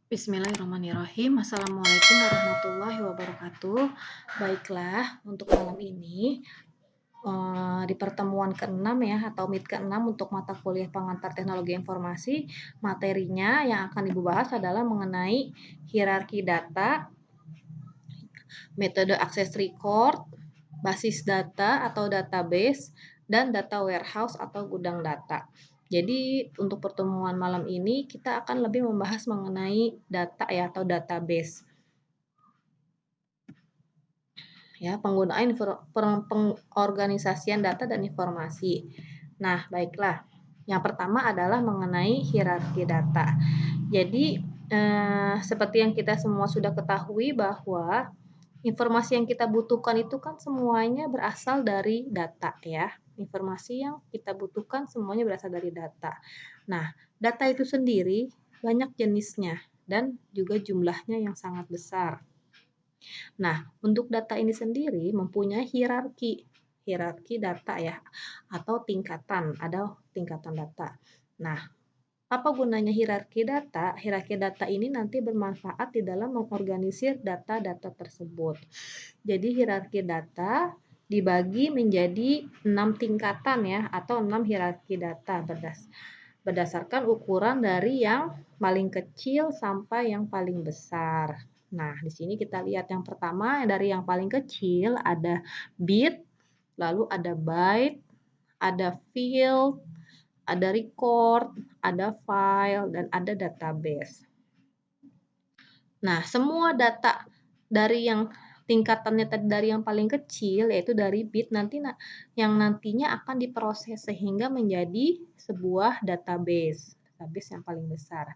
Bismillahirrahmanirrahim. Assalamualaikum warahmatullahi wabarakatuh. Baiklah, untuk malam ini di pertemuan ke-6 ya atau meet ke-6 untuk mata kuliah pengantar teknologi informasi, materinya yang akan Ibu bahas adalah mengenai hierarki data, metode akses record, basis data atau database, dan data warehouse atau gudang data. Jadi untuk pertemuan malam ini kita akan lebih membahas mengenai data ya atau database. Ya, penggunaan pengorganisasian data dan informasi. Nah, baiklah. Yang pertama adalah mengenai hierarki data. Jadi, seperti yang kita semua sudah ketahui bahwa informasi yang kita butuhkan itu kan semuanya berasal dari data ya. Informasi yang kita butuhkan semuanya berasal dari data. Nah, data itu sendiri banyak jenisnya dan juga jumlahnya yang sangat besar. Nah, untuk data ini sendiri mempunyai hierarki data ya, atau ada tingkatan data. Nah, apa gunanya hierarki data? Hierarki data ini nanti bermanfaat di dalam mengorganisir data-data tersebut. Jadi hierarki data dibagi menjadi 6 tingkatan ya, atau 6 hierarki data berdasarkan ukuran dari yang paling kecil sampai yang paling besar. Nah, di sini kita lihat yang pertama dari yang paling kecil ada bit, lalu ada byte, ada field, ada record, ada file, dan ada database. Nah, semua data dari yang tingkatannya tadi dari yang paling kecil yaitu dari bit yang nantinya akan diproses sehingga menjadi sebuah database yang paling besar.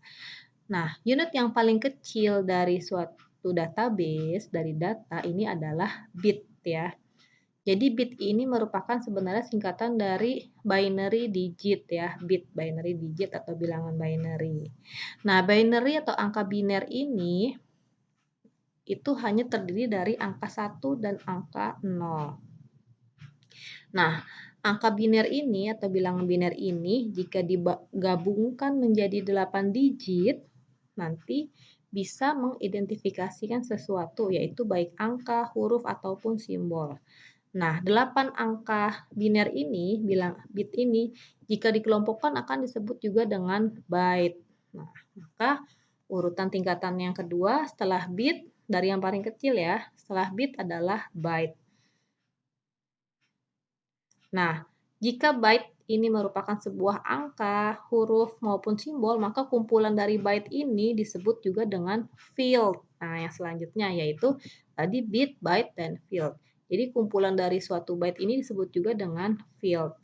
Nah, unit yang paling kecil dari suatu database dari data ini adalah bit ya. Jadi bit ini merupakan sebenarnya singkatan dari binary digit ya, bit binary digit atau bilangan binary. Nah, binary atau angka biner ini itu hanya terdiri dari angka 1 dan angka 0. Nah, angka biner ini atau bilangan biner ini jika digabungkan menjadi 8 digit, nanti bisa mengidentifikasikan sesuatu, yaitu baik angka, huruf, ataupun simbol. Nah, 8 angka biner ini, bit ini, jika dikelompokkan akan disebut juga dengan byte. Nah, maka urutan tingkatan yang kedua setelah bit, dari yang paling kecil ya, setelah bit adalah byte. Nah, jika byte ini merupakan sebuah angka, huruf, maupun simbol, maka kumpulan dari byte ini disebut juga dengan field. Nah, yang selanjutnya yaitu tadi bit, byte, dan field. Jadi kumpulan dari suatu byte ini disebut juga dengan field.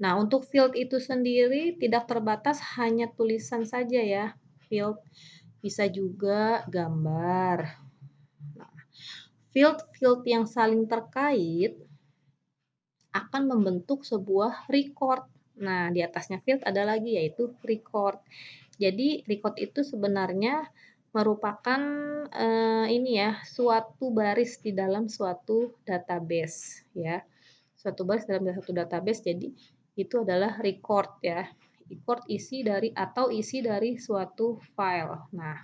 Nah, untuk field itu sendiri tidak terbatas hanya tulisan saja ya. Field bisa juga gambar. Nah, field-field yang saling terkait akan membentuk sebuah record. Nah, di atasnya field ada lagi yaitu record. Jadi, record itu sebenarnya merupakan ini ya, suatu baris di dalam suatu database ya. Suatu baris dalam satu database, jadi itu adalah record ya. Record isi dari suatu file. Nah,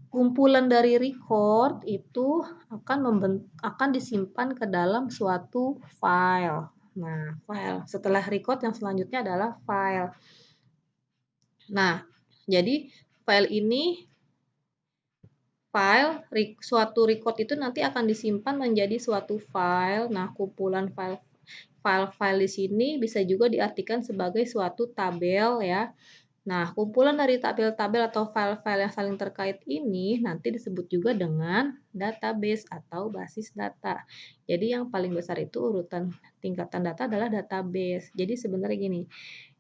kumpulan dari record itu akan disimpan ke dalam suatu file. Nah, file. Setelah record yang selanjutnya adalah file. Nah, jadi suatu record itu nanti akan disimpan menjadi suatu file. Nah, kumpulan file di sini bisa juga diartikan sebagai suatu tabel ya. Nah, kumpulan dari tabel-tabel atau file-file yang saling terkait ini nanti disebut juga dengan database atau basis data. Jadi yang paling besar itu urutan tingkatan data adalah database. Jadi sebenarnya gini,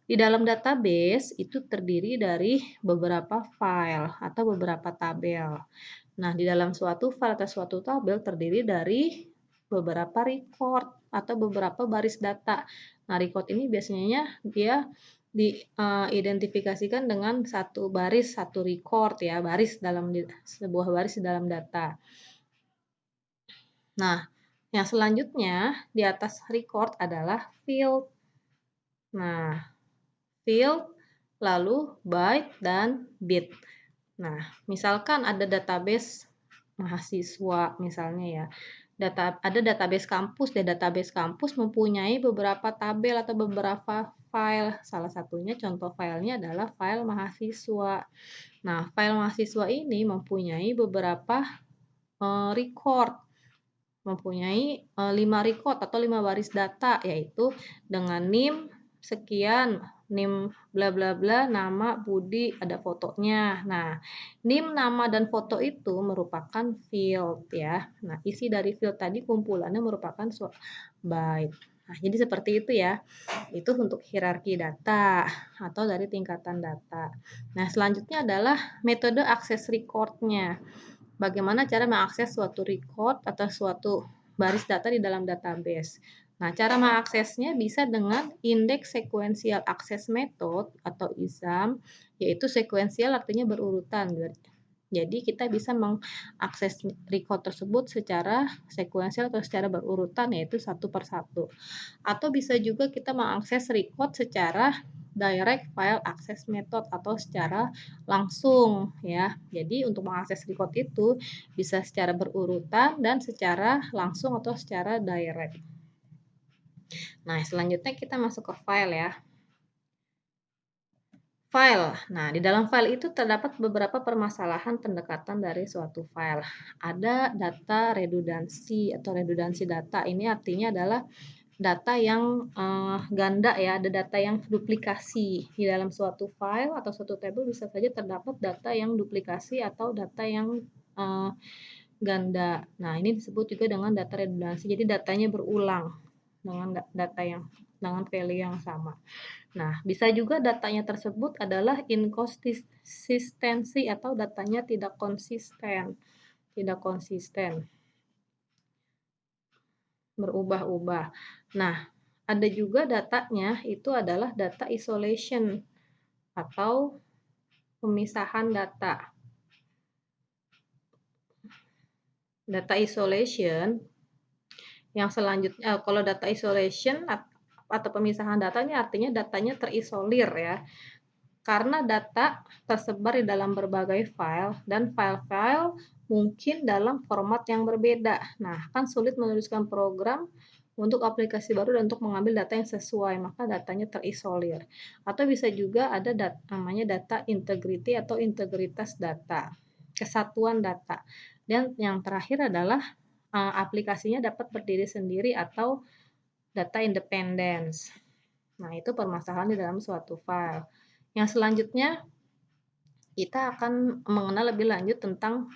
di dalam database itu terdiri dari beberapa file atau beberapa tabel. Nah, di dalam suatu file atau suatu tabel terdiri dari beberapa record atau beberapa baris data. Nah, record ini biasanya dia diidentifikasikan dengan satu baris, satu record ya, sebuah baris di dalam data. Nah, yang selanjutnya di atas record adalah field. Nah, field, lalu byte dan bit. Nah, misalkan ada database mahasiswa misalnya ya, ada database kampus, dan database kampus mempunyai beberapa tabel atau beberapa file. Salah satunya contoh filenya adalah file mahasiswa. Nah, file mahasiswa ini mempunyai beberapa record, mempunyai 5 record atau 5 baris data, yaitu dengan NIM sekian, NIM bla bla bla, nama, Budi, ada fotonya. Nah, NIM, nama, dan foto itu merupakan field ya. Nah, isi dari field tadi kumpulannya merupakan byte. Nah, jadi seperti itu ya. Itu untuk hierarki data atau dari tingkatan data. Nah, selanjutnya adalah metode akses record-nya. Bagaimana cara mengakses suatu record atau suatu baris data di dalam database. Nah, cara mengaksesnya bisa dengan Index Sequential Access Method atau ISAM, yaitu sequential artinya berurutan. Jadi kita bisa mengakses record tersebut secara sequential atau secara berurutan, yaitu satu per satu. Atau bisa juga kita mengakses record secara direct file access method atau secara langsung ya. Jadi untuk mengakses record itu bisa secara berurutan dan secara langsung atau secara direct. Nah, selanjutnya kita masuk ke file ya. File. Nah, di dalam file itu terdapat beberapa permasalahan pendekatan dari suatu file. Ada data redundansi atau redundansi data. Ini artinya adalah data yang ganda ya, ada data yang duplikasi. Di dalam suatu file atau suatu tabel bisa saja terdapat data yang duplikasi atau data yang ganda. Nah, ini disebut juga dengan data redundansi. Jadi datanya berulang dengan data yang dengan value yang sama. Nah, bisa juga datanya tersebut adalah inkonsistensi atau datanya tidak konsisten. Tidak konsisten. Berubah-ubah. Nah, ada juga datanya itu adalah data isolation atau pemisahan data. Data isolation yang selanjutnya, kalau data isolation atau pemisahan data ini artinya datanya terisolir ya. Karena data tersebar di dalam berbagai file dan file-file mungkin dalam format yang berbeda. Nah, kan sulit menuliskan program untuk aplikasi baru dan untuk mengambil data yang sesuai, maka datanya terisolir. Atau bisa juga ada namanya data integrity atau integritas data, kesatuan data. Dan yang terakhir adalah aplikasinya dapat berdiri sendiri atau data independence. Nah, itu permasalahan di dalam suatu file. Yang selanjutnya, kita akan mengenal lebih lanjut tentang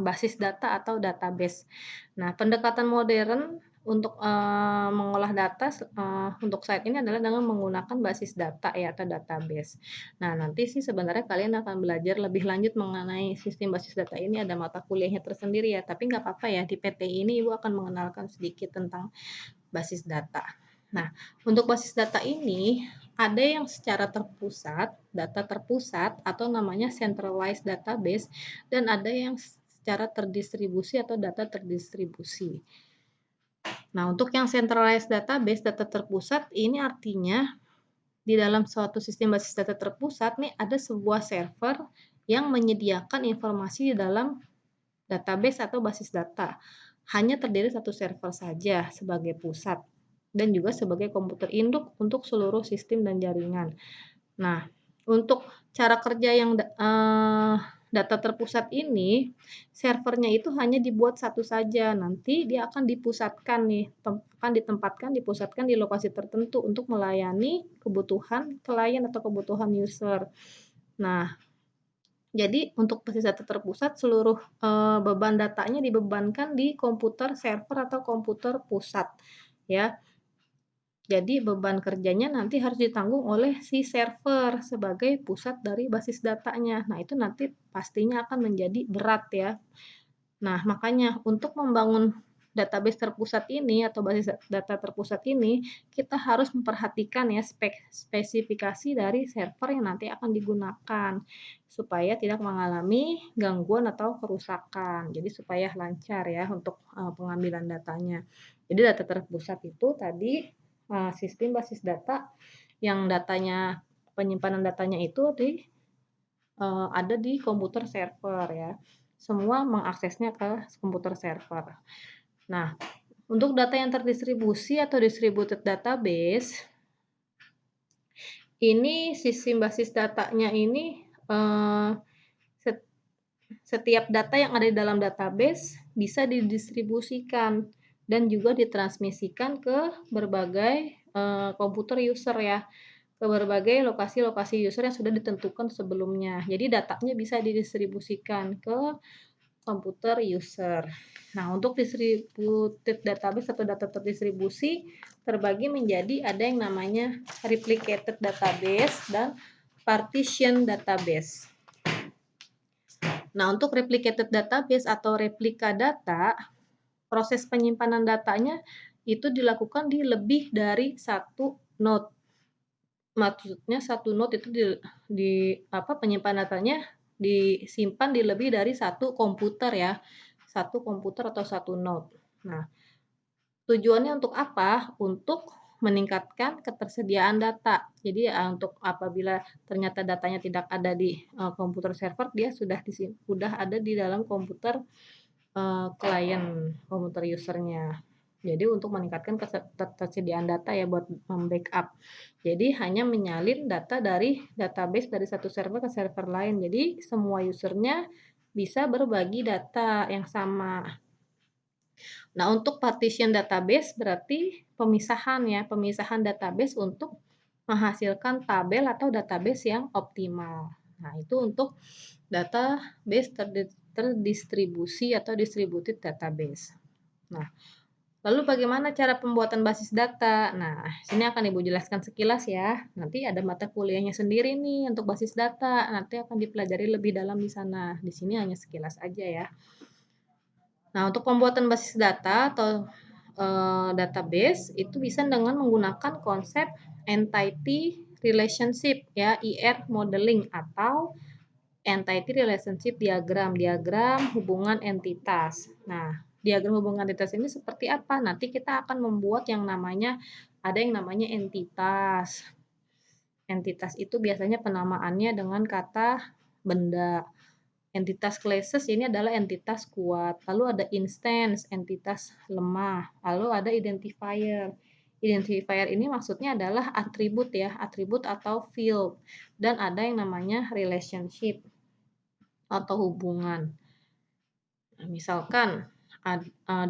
basis data atau database. Nah, pendekatan modern untuk mengolah data untuk saat ini adalah dengan menggunakan basis data ya atau database. Nah, nanti sih sebenarnya kalian akan belajar lebih lanjut mengenai sistem basis data ini, ada mata kuliahnya tersendiri ya, tapi nggak apa-apa ya, di PTI ini Ibu akan mengenalkan sedikit tentang basis data. Nah, untuk basis data ini ada yang secara terpusat, data terpusat atau namanya centralized database, dan ada yang secara terdistribusi atau data terdistribusi. Nah, untuk yang centralized database, data terpusat, ini artinya di dalam suatu sistem basis data terpusat nih ada sebuah server yang menyediakan informasi di dalam database atau basis data. Hanya terdiri satu server saja sebagai pusat dan juga sebagai komputer induk untuk seluruh sistem dan jaringan. Nah, untuk cara kerja yang data terpusat ini, servernya itu hanya dibuat satu saja. Nanti dia akan dipusatkan nih, akan dipusatkan di lokasi tertentu untuk melayani kebutuhan klien atau kebutuhan user. Nah, jadi untuk basis data terpusat seluruh beban datanya dibebankan di komputer server atau komputer pusat ya. Jadi beban kerjanya nanti harus ditanggung oleh si server sebagai pusat dari basis datanya. Nah, itu nanti pastinya akan menjadi berat ya. Nah, makanya untuk membangun database terpusat ini atau basis data terpusat ini, kita harus memperhatikan ya spesifikasi dari server yang nanti akan digunakan supaya tidak mengalami gangguan atau kerusakan. Jadi supaya lancar ya untuk pengambilan datanya. Jadi data terpusat itu tadi sistem basis data yang penyimpanan datanya itu ada di komputer server ya. Semua mengaksesnya ke komputer server. Nah, untuk data yang terdistribusi atau distributed database, ini sistem basis datanya ini setiap data yang ada di dalam database bisa didistribusikan dan juga ditransmisikan ke berbagai komputer user ya, ke berbagai lokasi-lokasi user yang sudah ditentukan sebelumnya. Jadi datanya bisa didistribusikan ke komputer user. Nah, untuk distributed database atau data terdistribusi terbagi menjadi ada yang namanya replicated database dan partition database. Nah, untuk replicated database atau replika data, proses penyimpanan datanya itu dilakukan di lebih dari satu node. Maksudnya satu node itu penyimpanan datanya disimpan di lebih dari satu komputer ya. Satu komputer atau satu node. Nah, tujuannya untuk apa? Untuk meningkatkan ketersediaan data. Jadi untuk apabila ternyata datanya tidak ada di komputer server, dia sudah ada di dalam komputer klien, komputer usernya. Jadi untuk meningkatkan ketersediaan data ya buat membackup. Jadi hanya menyalin data dari database dari satu server ke server lain. Jadi semua usernya bisa berbagi data yang sama. Nah, untuk partition database berarti pemisahan ya, pemisahan database untuk menghasilkan tabel atau database yang optimal. Nah, itu untuk database terdistribusi atau distributed database. Nah, lalu bagaimana cara pembuatan basis data? Nah, sini akan Ibu jelaskan sekilas ya. Nanti ada mata kuliahnya sendiri nih untuk basis data. Nanti akan dipelajari lebih dalam di sana. Di sini hanya sekilas aja ya. Nah, untuk pembuatan basis data atau database itu bisa dengan menggunakan konsep entity relationship ya, ER modeling atau entity relationship diagram, diagram hubungan entitas. Nah, diagram hubungan entitas ini seperti apa? Nanti kita akan membuat ada yang namanya entitas. Entitas itu biasanya penamaannya dengan kata benda. Entitas classes ini adalah entitas kuat. Lalu ada instance, entitas lemah. Lalu ada identifier. Identifier ini maksudnya adalah atribut ya, atribut atau field. Dan ada yang namanya relationship atau hubungan. Nah, misalkan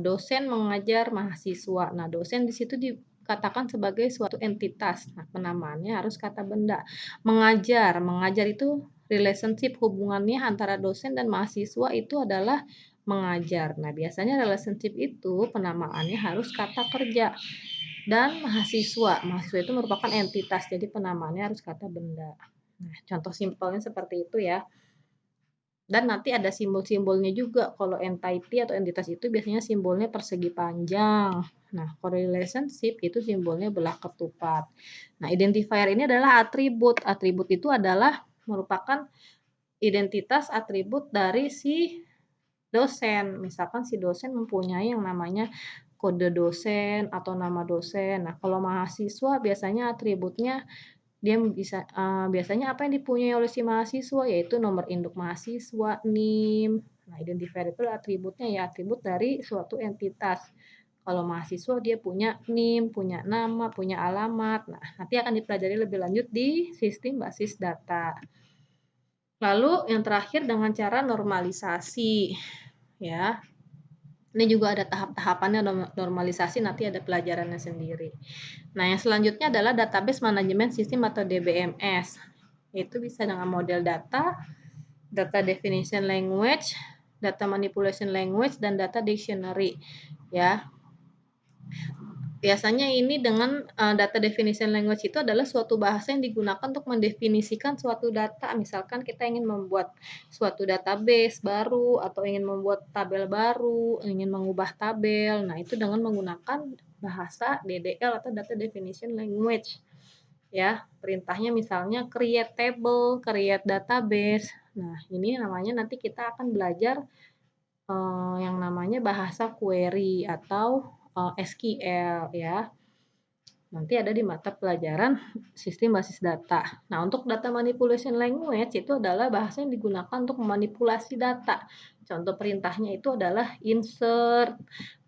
dosen mengajar mahasiswa. Nah, dosen di situ dikatakan sebagai suatu entitas. Nah, penamaannya harus kata benda. Mengajar itu relationship hubungannya antara dosen dan mahasiswa itu adalah mengajar. Nah, biasanya relationship itu penamaannya harus kata kerja. Dan mahasiswa itu merupakan entitas, jadi penamaannya harus kata benda. Nah, contoh simpelnya seperti itu ya. Dan nanti ada simbol-simbolnya juga. Kalau entity atau entitas itu biasanya simbolnya persegi panjang. Nah, relationship itu simbolnya belah ketupat. Nah, identifier ini adalah atribut. Atribut itu adalah merupakan identitas atribut dari si dosen. Misalkan si dosen mempunyai yang namanya kode dosen atau nama dosen. Nah, kalau mahasiswa biasanya atributnya dia biasanya apa yang dipunyai oleh si mahasiswa yaitu nomor induk mahasiswa, NIM. Nah, identifier itu atributnya ya, atribut dari suatu entitas. Kalau mahasiswa dia punya NIM, punya nama, punya alamat. Nah, nanti akan dipelajari lebih lanjut di sistem basis data. Lalu yang terakhir dengan cara normalisasi ya. Ini juga ada tahap-tahapannya normalisasi, nanti ada pelajarannya sendiri. Nah, yang selanjutnya adalah database manajemen sistem atau DBMS. Itu bisa dengan model data, data definition language, data manipulation language, dan data dictionary. Ya, biasanya ini dengan data definition language itu adalah suatu bahasa yang digunakan untuk mendefinisikan suatu data. Misalkan kita ingin membuat suatu database baru atau ingin membuat tabel baru, ingin mengubah tabel. Nah, itu dengan menggunakan bahasa DDL atau data definition language. Ya, perintahnya misalnya create table, create database. Nah, ini namanya nanti kita akan belajar yang namanya bahasa query atau SQL ya. Nanti ada di mata pelajaran sistem basis data. Nah, untuk data manipulation language itu adalah bahasa yang digunakan untuk memanipulasi data. Contoh perintahnya itu adalah insert,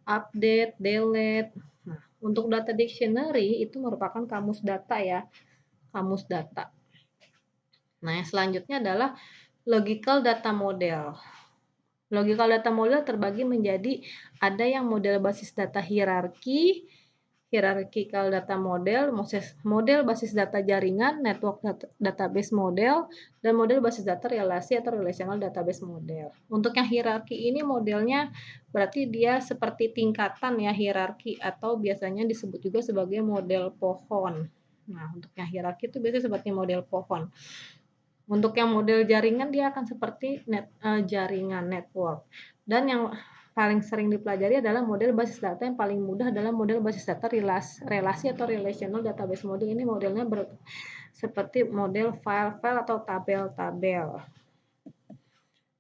update, delete. Nah, untuk data dictionary itu merupakan kamus data ya, kamus data. Nah, yang selanjutnya adalah logical data model. Logical data model terbagi menjadi ada yang model basis data hierarki, hierarchical data model, model basis data jaringan, network database model, dan model basis data relasi atau relational database model. Untuk yang hierarki ini modelnya berarti dia seperti tingkatan ya, hierarki, atau biasanya disebut juga sebagai model pohon. Nah, untuk yang hierarki itu biasanya seperti model pohon. Untuk yang model jaringan dia akan seperti jaringan network. Dan yang paling sering dipelajari adalah model basis data yang paling mudah adalah model basis data relasi atau relational database model. Ini modelnya seperti model file-file atau tabel-tabel.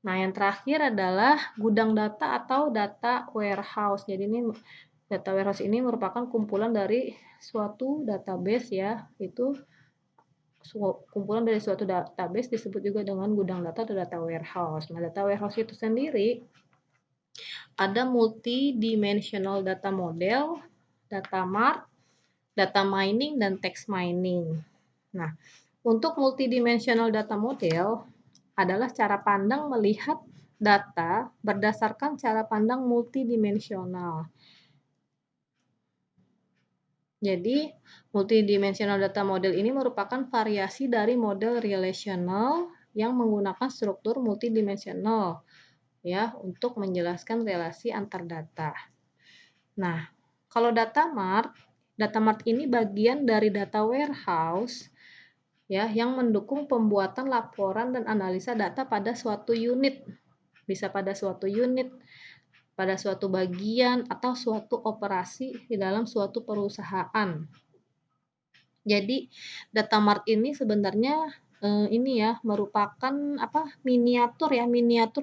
Nah, yang terakhir adalah gudang data atau data warehouse. Jadi ini data warehouse ini merupakan kumpulan dari suatu database ya, itu kumpulan dari suatu database disebut juga dengan gudang data atau data warehouse. Nah, data warehouse itu sendiri ada multidimensional data model, data mart, data mining, dan text mining. Nah, untuk multidimensional data model adalah cara pandang melihat data berdasarkan cara pandang multidimensional. Jadi, multidimensional data model ini merupakan variasi dari model relational yang menggunakan struktur multidimensional ya untuk menjelaskan relasi antar data. Nah, kalau data mart ini bagian dari data warehouse ya yang mendukung pembuatan laporan dan analisa data pada suatu unit. Bisa pada suatu unit, pada suatu bagian atau suatu operasi di dalam suatu perusahaan. Jadi data mart ini sebenarnya ini ya merupakan miniatur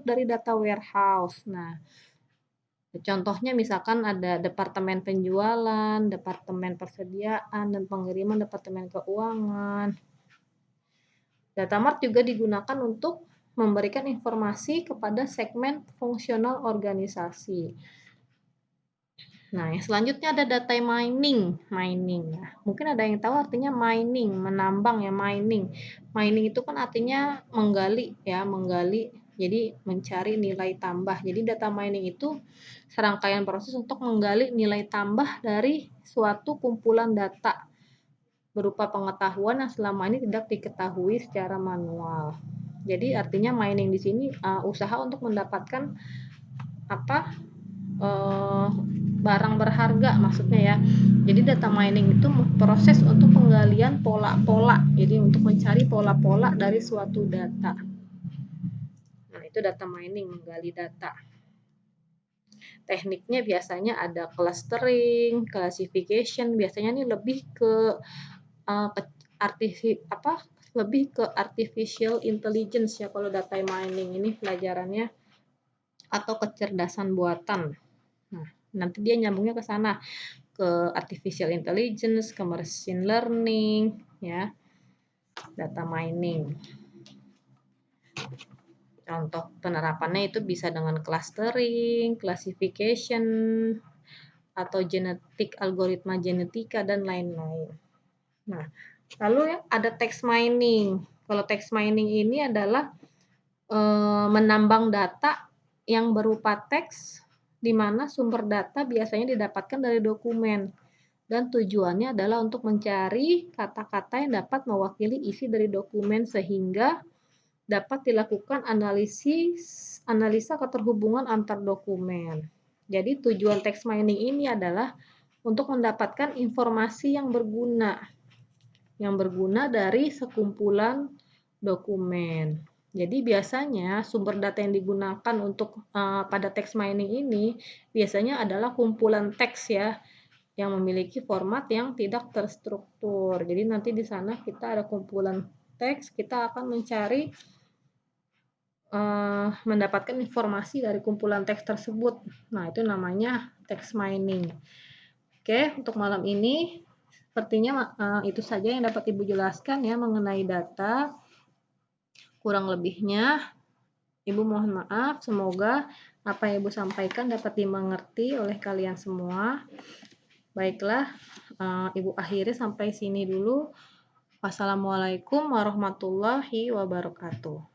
dari data warehouse. Nah, contohnya misalkan ada departemen penjualan, departemen persediaan dan pengiriman, departemen keuangan. Data mart juga digunakan untuk memberikan informasi kepada segmen fungsional organisasi. Nah, yang selanjutnya ada data mining. Mungkin ada yang tahu artinya mining, menambang ya, mining. Mining itu kan artinya menggali ya, menggali. Jadi mencari nilai tambah. Jadi data mining itu serangkaian proses untuk menggali nilai tambah dari suatu kumpulan data berupa pengetahuan yang selama ini tidak diketahui secara manual. Jadi artinya mining di sini usaha untuk mendapatkan barang berharga maksudnya ya. Jadi data mining itu proses untuk penggalian pola-pola. Jadi untuk mencari pola-pola dari suatu data. Nah, itu data mining, menggali data. Tekniknya biasanya ada clustering, classification, biasanya ini lebih ke artificial intelligence ya kalau data mining ini pelajarannya, atau kecerdasan buatan. Nah, nanti dia nyambungnya ke sana, ke artificial intelligence, ke machine learning, ya, data mining. Contoh penerapannya itu bisa dengan clustering, classification, atau genetik, algoritma genetika, dan lain-lain. Nah, lalu ada text mining. Kalau text mining ini adalah menambang data yang berupa teks, di mana sumber data biasanya didapatkan dari dokumen. Dan tujuannya adalah untuk mencari kata-kata yang dapat mewakili isi dari dokumen sehingga dapat dilakukan analisa keterhubungan antar dokumen. Jadi tujuan text mining ini adalah untuk mendapatkan informasi yang berguna dari sekumpulan dokumen. Jadi biasanya sumber data yang digunakan untuk pada text mining ini biasanya adalah kumpulan teks ya, yang memiliki format yang tidak terstruktur. Jadi nanti di sana kita ada kumpulan teks, kita akan mencari mendapatkan informasi dari kumpulan teks tersebut. Nah, itu namanya text mining. Oke, untuk malam ini Sepertinya itu saja yang dapat Ibu jelaskan ya mengenai data. Kurang lebihnya Ibu mohon maaf. Semoga apa yang Ibu sampaikan dapat dimengerti oleh kalian semua. Baiklah, Ibu akhiri sampai sini dulu. Wassalamualaikum warahmatullahi wabarakatuh.